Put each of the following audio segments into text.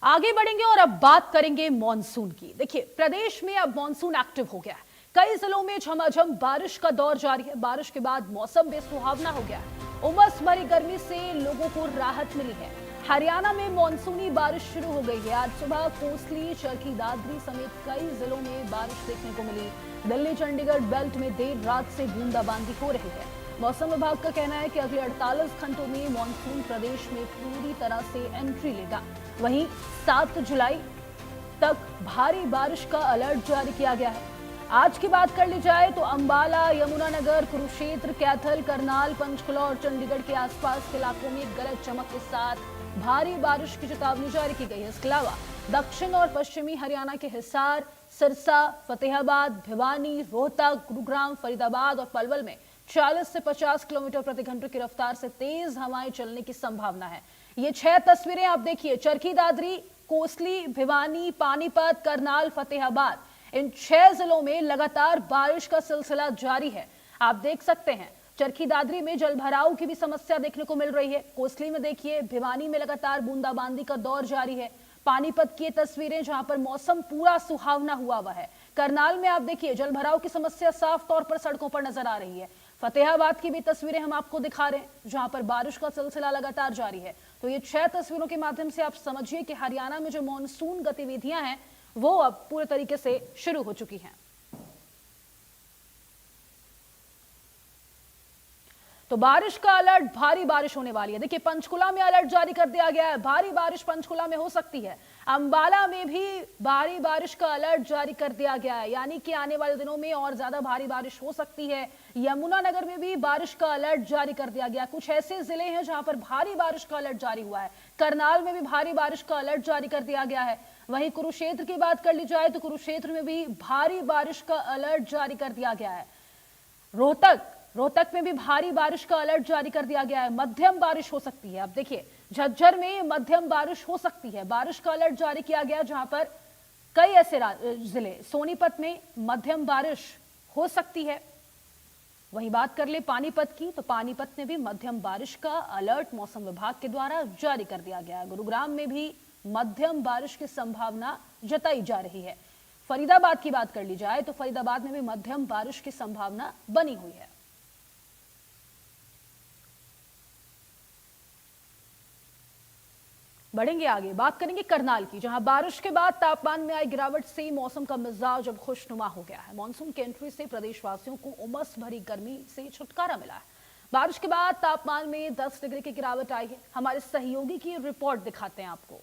आगे बढ़ेंगे और अब बात करेंगे मॉनसून की। देखिए, प्रदेश में अब मॉनसून एक्टिव हो गया है। कई जिलों में झमाझम बारिश का दौर जारी है। बारिश के बाद मौसम बेसुहावना हो गया है। उमस भरी गर्मी से लोगों को राहत मिली है। हरियाणा में मॉनसूनी बारिश शुरू हो गई है। आज सुबह कोसली, चरखी दादरी समेत कई जिलों में बारिश देखने को मिली। दिल्ली चंडीगढ़ बेल्ट में देर रात से बूंदाबांदी हो रही है। मौसम विभाग का कहना है कि अगले 48 घंटों में मॉनसून प्रदेश में पूरी तरह से एंट्री लेगा। वहीं 7 जुलाई तक भारी बारिश का अलर्ट जारी किया गया है। आज की बात कर ली जाए तो अंबाला, यमुनानगर, कुरुक्षेत्र, कैथल, करनाल, पंचकुला और चंडीगढ़ के आसपास के इलाकों में गरज चमक के साथ भारी बारिश की चेतावनी जारी की गई है। इसके अलावा दक्षिण और पश्चिमी हरियाणा के हिसार, सिरसा, फतेहाबाद, भिवानी, रोहतक, गुरुग्राम, फरीदाबाद और पलवल में 40 से 50 किलोमीटर प्रति घंटे की रफ्तार से तेज हवाएं चलने की संभावना है। ये 6 तस्वीरें आप देखिए, चरखी दादरी, कोसली, भिवानी, पानीपत, करनाल, फतेहाबाद, इन 6 जिलों में लगातार बारिश का सिलसिला जारी है। आप देख सकते हैं, चरखी दादरी में जलभराव की भी समस्या देखने को मिल रही है। कोसली में देखिए, भिवानी में लगातार बूंदाबांदी का दौर जारी है। पानीपत की तस्वीरें जहां पर मौसम पूरा सुहावना हुआ है। करनाल में आप देखिए, जलभराव की समस्या साफ तौर पर सड़कों पर नजर आ रही है। फतेहाबाद की भी तस्वीरें हम आपको दिखा रहे हैं, जहां पर बारिश का सिलसिला लगातार जारी है। तो ये 6 तस्वीरों के माध्यम से आप समझिए कि हरियाणा में जो मॉनसून गतिविधियां हैं वो अब पूरे तरीके से शुरू हो चुकी हैं। तो बारिश का अलर्ट, भारी बारिश होने वाली है। देखिए, पंचकुला में अलर्ट जारी कर दिया गया है। भारी बारिश पंचकुला में हो सकती है। अंबाला में भी भारी बारिश का अलर्ट जारी कर दिया गया है, यानी कि आने वाले दिनों में और ज्यादा भारी बारिश हो सकती है। यमुनानगर में भी बारिश का अलर्ट जारी कर दिया गया। कुछ ऐसे जिले हैं जहां पर भारी बारिश का अलर्ट जारी हुआ है। करनाल में भी भारी बारिश का अलर्ट जारी कर दिया गया है। वहीं कुरुक्षेत्र की बात कर ली जाए तो कुरुक्षेत्र में भी भारी बारिश का अलर्ट जारी कर दिया गया है। रोहतक में भी भारी बारिश का अलर्ट जारी कर दिया गया है। मध्यम बारिश हो सकती है। अब देखिए, झज्जर में मध्यम बारिश हो सकती है। बारिश का अलर्ट जारी किया गया, जहां पर कई ऐसे जिले, सोनीपत में मध्यम बारिश हो सकती है। वहीं बात कर ले पानीपत की, तो पानीपत में भी मध्यम बारिश का अलर्ट मौसम विभाग के द्वारा जारी कर दिया गया है। गुरुग्राम में भी मध्यम बारिश की संभावना जताई जा रही है। फरीदाबाद की बात कर ली जाए तो फरीदाबाद में भी मध्यम बारिश की संभावना बनी हुई है। बढ़ेंगे आगे, बात करेंगे करनाल की, जहां बारिश के बाद तापमान में आई गिरावट से मौसम का मिजाज अब खुशनुमा हो गया है। मानसून की एंट्री से प्रदेशवासियों को उमस भरी गर्मी से छुटकारा मिला है। बारिश के बाद तापमान में 10 डिग्री की गिरावट आई है। हमारे सहयोगी की रिपोर्ट दिखाते हैं आपको।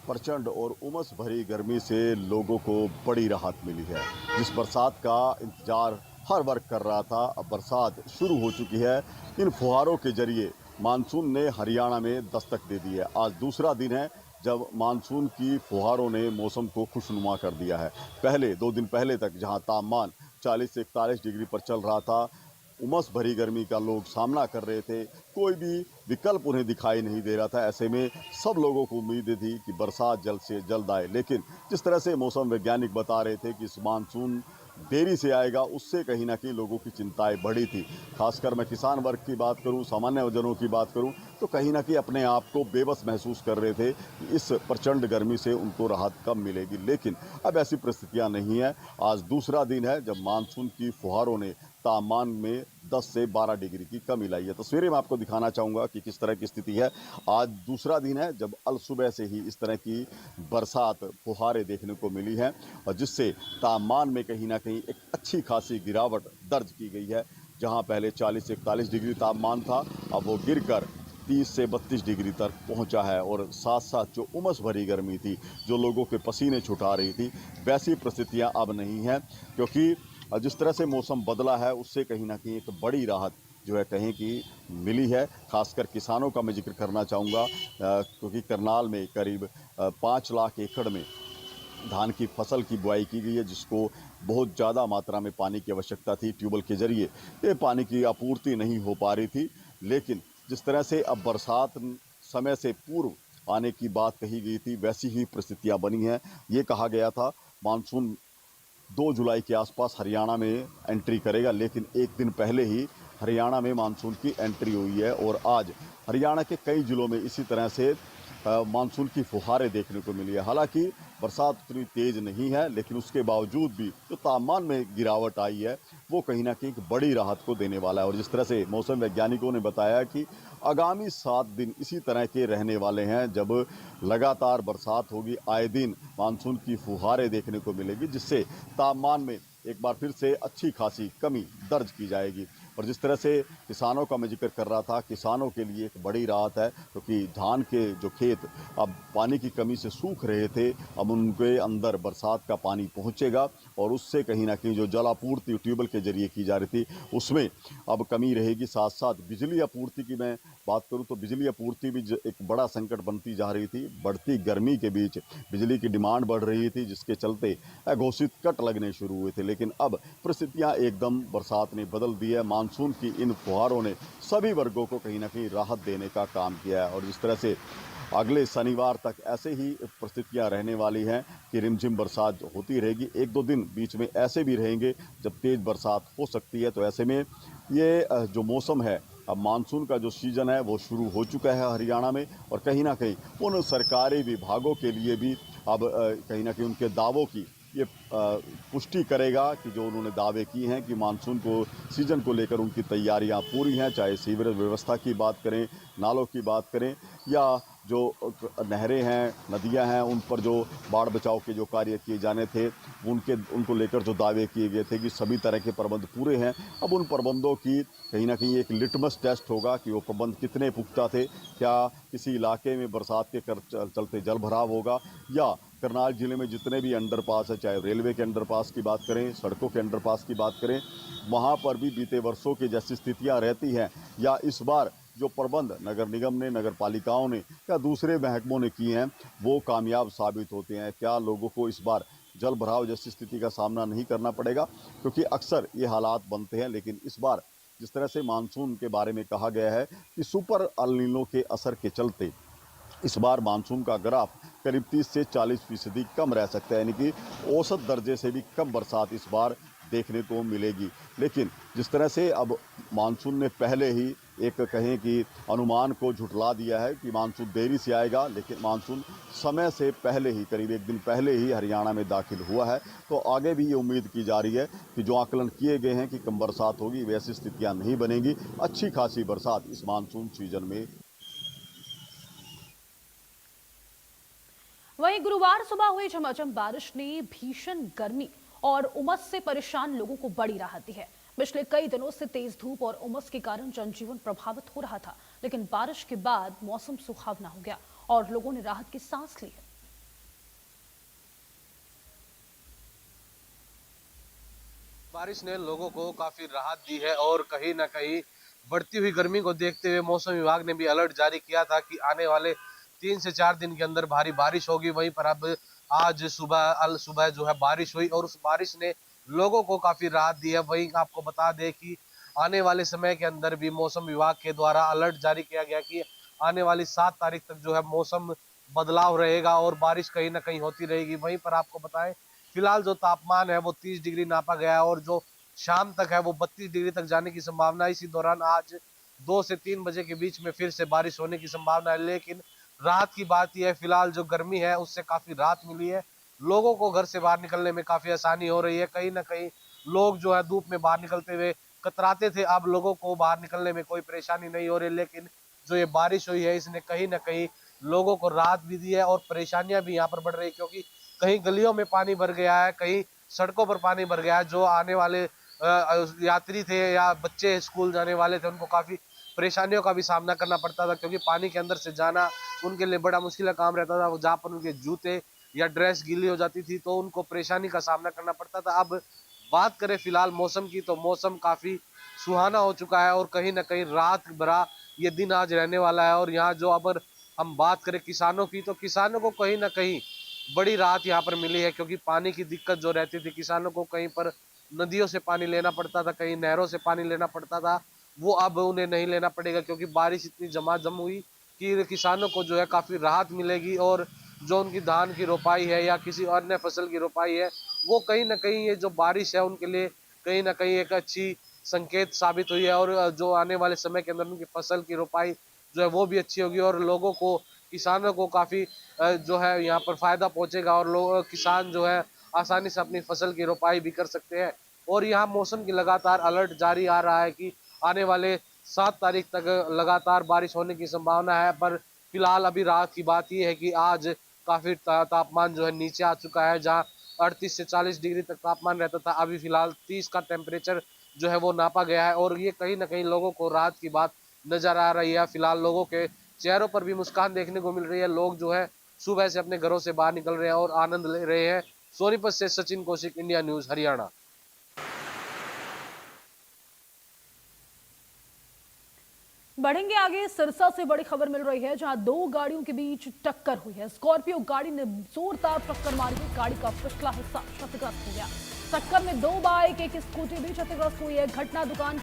प्रचंड और उमस भरी गर्मी से लोगों को बड़ी राहत मिली है। जिस बरसात का इंतजार हर वर्ग कर रहा था, अब बरसात शुरू हो चुकी है। इन फुहारों के जरिए मानसून ने हरियाणा में दस्तक दे दी है। आज दूसरा दिन है जब मानसून की फुहारों ने मौसम को खुशनुमा कर दिया है। पहले 2 दिन पहले तक जहां तापमान 40 से 41 डिग्री पर चल रहा था, उमस भरी गर्मी का लोग सामना कर रहे थे, कोई भी विकल्प उन्हें दिखाई नहीं दे रहा था। ऐसे में सब लोगों को उम्मीद थी कि बरसात जल्द से जल्द आए, लेकिन जिस तरह से मौसम वैज्ञानिक बता रहे थे कि इस मानसून देरी से आएगा, उससे कहीं ना कहीं लोगों की चिंताएं बढ़ी थी। खासकर मैं किसान वर्ग की बात करूं, सामान्य जनों की बात करूं, तो कहीं ना कहीं अपने आप को बेबस महसूस कर रहे थे कि इस प्रचंड गर्मी से उनको राहत कब मिलेगी। लेकिन अब ऐसी परिस्थितियां नहीं है। आज दूसरा दिन है जब मानसून की फुहारों ने तापमान में 10 से 12 डिग्री की कमी लाई है। तस्वीरें मैं आपको दिखाना चाहूँगा कि किस तरह की स्थिति है। आज दूसरा दिन है जब अलसुबह से ही इस तरह की बरसात फुहारें देखने को मिली हैं, और जिससे तापमान में कहीं ना कहीं एक अच्छी खासी गिरावट दर्ज की गई है। जहां पहले 40 से 41 डिग्री तापमान था, अब वो गिरकर 30 से 32 डिग्री तक पहुंचा है। और साथ साथ जो उमस भरी गर्मी थी, जो लोगों के पसीने छुटा रही थी, वैसी परिस्थितियां अब नहीं हैं। क्योंकि जिस तरह से मौसम बदला है, उससे कहीं ना कहीं एक बड़ी राहत जो है कहीं की मिली है। खासकर किसानों का मैं जिक्र करना चाहूँगा, क्योंकि करनाल में करीब 5 लाख एकड़ में धान की फसल की बुआई की गई है, जिसको बहुत ज़्यादा मात्रा में पानी की आवश्यकता थी। ट्यूबवेल के जरिए ये पानी की आपूर्ति नहीं हो पा रही थी। लेकिन जिस तरह से अब बरसात समय से पूर्व आने की बात कही गई थी, वैसी ही परिस्थितियां बनी हैं। ये कहा गया था मानसून 2 जुलाई के आसपास हरियाणा में एंट्री करेगा, लेकिन एक दिन पहले ही हरियाणा में मानसून की एंट्री हुई है। और आज हरियाणा के कई जिलों में इसी तरह से मानसून की फुहारें देखने को मिली है। हालांकि बरसात उतनी तेज नहीं है, लेकिन उसके बावजूद भी जो तापमान में गिरावट आई है वो कहीं ना कहीं एक बड़ी राहत को देने वाला है। और जिस तरह से मौसम वैज्ञानिकों ने बताया कि आगामी 7 दिन इसी तरह के रहने वाले हैं, जब लगातार बरसात होगी, आए दिन मानसून की फुहारें देखने को मिलेगी, जिससे तापमान में एक बार फिर से अच्छी खासी कमी दर्ज की जाएगी। और जिस तरह से किसानों का मैं जिक्र कर रहा था, किसानों के लिए एक बड़ी राहत है, क्योंकि धान के जो खेत अब पानी की कमी से सूख रहे थे, अब उनके अंदर बरसात का पानी पहुंचेगा और उससे कहीं ना कहीं जो जलापूर्ति ट्यूबवेल के जरिए की जा रही थी उसमें अब कमी रहेगी। साथ साथ बिजली आपूर्ति की मैं बात करूं तो बिजली आपूर्ति भी एक बड़ा संकट बनती जा रही थी। बढ़ती गर्मी के बीच बिजली की डिमांड बढ़ रही थी, जिसके चलते अघोषित कट लगने शुरू हुए थे। लेकिन अब परिस्थितियां एकदम बरसात ने बदल दी है। मानसून की इन फुहारों ने सभी वर्गों को कहीं ना कहीं राहत देने का काम किया है। और जिस तरह से अगले शनिवार तक ऐसे ही परिस्थितियां रहने वाली हैं कि रिमझिम बरसात होती रहेगी। 1-2 दिन बीच में ऐसे भी रहेंगे जब तेज़ बरसात हो सकती है। तो ऐसे में ये जो मौसम है, अब मानसून का जो सीज़न है वो शुरू हो चुका है हरियाणा में। और कहीं ना कहीं उन सरकारी विभागों के लिए भी अब कहीं ना कहीं उनके दावों की ये पुष्टि करेगा कि जो उन्होंने दावे किए हैं कि मानसून को सीज़न को लेकर उनकी तैयारियां पूरी हैं। चाहे सीवरेज व्यवस्था की बात करें, नालों की बात करें, या जो नहरें हैं, नदियां हैं, उन पर जो बाढ़ बचाव के जो कार्य किए जाने थे उनको लेकर जो दावे किए गए थे कि सभी तरह के प्रबंध पूरे हैं। अब उन प्रबंधों की कहीं ना कहीं एक लिटमस टेस्ट होगा कि वो प्रबंध कितने पुख्ता थे। क्या किसी इलाके में बरसात के चलते जल भराव होगा, या करनाल जिले में जितने भी अंडरपास है, चाहे रेलवे के अंडरपास की बात करें, सड़कों के अंडरपास की बात करें, वहाँ पर भी बीते वर्षों की जैसी स्थितियाँ रहती हैं, या इस बार जो प्रबंध नगर निगम ने, नगर पालिकाओं ने या दूसरे महकमों ने किए हैं वो कामयाब साबित होते हैं। क्या लोगों को इस बार जल भराव जैसी स्थिति का सामना नहीं करना पड़ेगा, क्योंकि अक्सर ये हालात बनते हैं। लेकिन इस बार जिस तरह से मानसून के बारे में कहा गया है कि सुपर अल नीनो के असर के चलते इस बार मानसून का ग्राफ करीब 30 से 40% कम रह सकता है, यानी कि औसत दर्जे से भी कम बरसात इस बार देखने को मिलेगी। लेकिन जिस तरह से अब मानसून ने पहले ही एक कहें कि अनुमान को झुठला दिया है कि मानसून देरी से आएगा, लेकिन मानसून समय से पहले ही, करीब 1 दिन पहले ही हरियाणा में दाखिल हुआ है। तो आगे भी ये उम्मीद की जा रही है कि जो आकलन किए गए हैं कि कम बरसात होगी, वैसी स्थितियाँ नहीं बनेंगी। अच्छी खासी बरसात इस मानसून सीजन में। वहीं गुरुवार सुबह हुई झमाझम बारिश ने भीषण गर्मी और उमस से परेशान लोगों को बड़ी राहत दी है। पिछले कई दिनों से तेज धूप और उमस के कारण जनजीवन प्रभावित हो रहा था, लेकिन बारिश के बाद मौसम सुहावना हो गया और लोगों ने राहत की सांस ली है। बारिश ने लोगों को काफी राहत दी है और कहीं ना कहीं बढ़ती हुई गर्मी को देखते हुए मौसम विभाग ने भी अलर्ट जारी किया था कि आने वाले 3 से 4 दिन के अंदर भारी बारिश होगी। वहीं पर अब आज सुबह जो है बारिश हुई और उस बारिश ने लोगों को काफी राहत दी है। वहीं आपको बता दें कि आने वाले समय के अंदर भी मौसम विभाग के द्वारा अलर्ट जारी किया गया कि आने वाली 7 तारीख तक जो है मौसम बदलाव रहेगा और बारिश कहीं ना कहीं होती रहेगी। वहीं पर आपको बताएं, फिलहाल जो तापमान है वो 30 डिग्री नापा गया है और जो शाम तक है वो 32 डिग्री तक जाने की संभावना है। इसी दौरान आज 2 से 3 बजे के बीच में फिर से बारिश होने की संभावना है। लेकिन राहत की बात यह है, फिलहाल जो गर्मी है उससे काफी राहत मिली है। लोगों को घर से बाहर निकलने में काफी आसानी हो रही है। कहीं ना कहीं लोग जो है धूप में बाहर निकलते हुए कतराते थे, अब लोगों को बाहर निकलने में कोई परेशानी नहीं हो रही। लेकिन जो ये बारिश हुई है इसने कहीं ना कहीं लोगों को राहत भी दी है और परेशानियां भी यहाँ पर बढ़ रही है, क्योंकि कहीं गलियों में पानी भर गया है, कहीं सड़कों पर पानी भर गया है। जो आने वाले यात्री थे या बच्चे स्कूल जाने वाले थे उनको काफी परेशानियों का भी सामना करना पड़ता था, क्योंकि पानी के अंदर से जाना उनके लिए बड़ा मुश्किल काम रहता था। जहाँ पर उनके जूते या ड्रेस गीली हो जाती थी तो उनको परेशानी का सामना करना पड़ता था। अब बात करें फिलहाल मौसम की, तो मौसम काफी सुहाना हो चुका है और कहीं ना कहीं रात भरा ये दिन आज रहने वाला है। और यहाँ जो अगर हम बात करें किसानों की, तो किसानों को कहीं ना कहीं बड़ी राहत यहाँ पर मिली है, क्योंकि पानी की दिक्कत जो रहती थी, किसानों को कहीं पर नदियों से पानी लेना पड़ता था, कहीं नहरों से पानी लेना पड़ता था, वो अब उन्हें नहीं लेना पड़ेगा, क्योंकि बारिश इतनी झमाझम हुई कि किसानों को जो है काफी राहत मिलेगी। और जो उनकी धान की रोपाई है या किसी अन्य फसल की रोपाई है, वो कहीं ना कहीं ये जो बारिश है उनके लिए कहीं ना कहीं एक अच्छी संकेत साबित हुई है। और जो आने वाले समय के अंदर उनकी फसल की रोपाई जो है वो भी अच्छी होगी और लोगों को किसानों को काफी जो है यहाँ पर फायदा पहुंचेगा और लोग किसान जो है आसानी से अपनी फसल की रोपाई भी कर सकते हैं। और यहाँ मौसम की लगातार अलर्ट जारी आ रहा है कि आने वाले 7 तारीख तक लगातार बारिश होने की संभावना है। पर फिलहाल अभी रात की बात यह है कि आज काफी तापमान जो है नीचे आ चुका है, जहाँ 38 से 40 डिग्री तक तापमान रहता था, अभी फिलहाल 30 का टेम्परेचर जो है वो नापा गया है। और ये कहीं ना कहीं लोगों को राहत की बात नजर आ रही है। फिलहाल लोगों के चेहरों पर भी मुस्कान देखने को मिल रही है। लोग जो है सुबह से अपने घरों से बाहर निकल रहे हैं और आनंद ले रहे हैं। सोनीपत से सचिन कौशिक, इंडिया न्यूज हरियाणा। बढ़ेंगे आगे। सिरसा से बड़ी खबर मिल रही है, जहां दो गाड़ियों के बीच टक्कर हुई है। स्कॉर्पियो गाड़ी ने जोरदार टक्कर मारी है, गाड़ी का पिछला हिस्सा क्षतिग्रस्त हो गया। टक्कर में दो बाइक एक स्कूटी भी क्षतिग्रस्त हुई है। घटना दुकान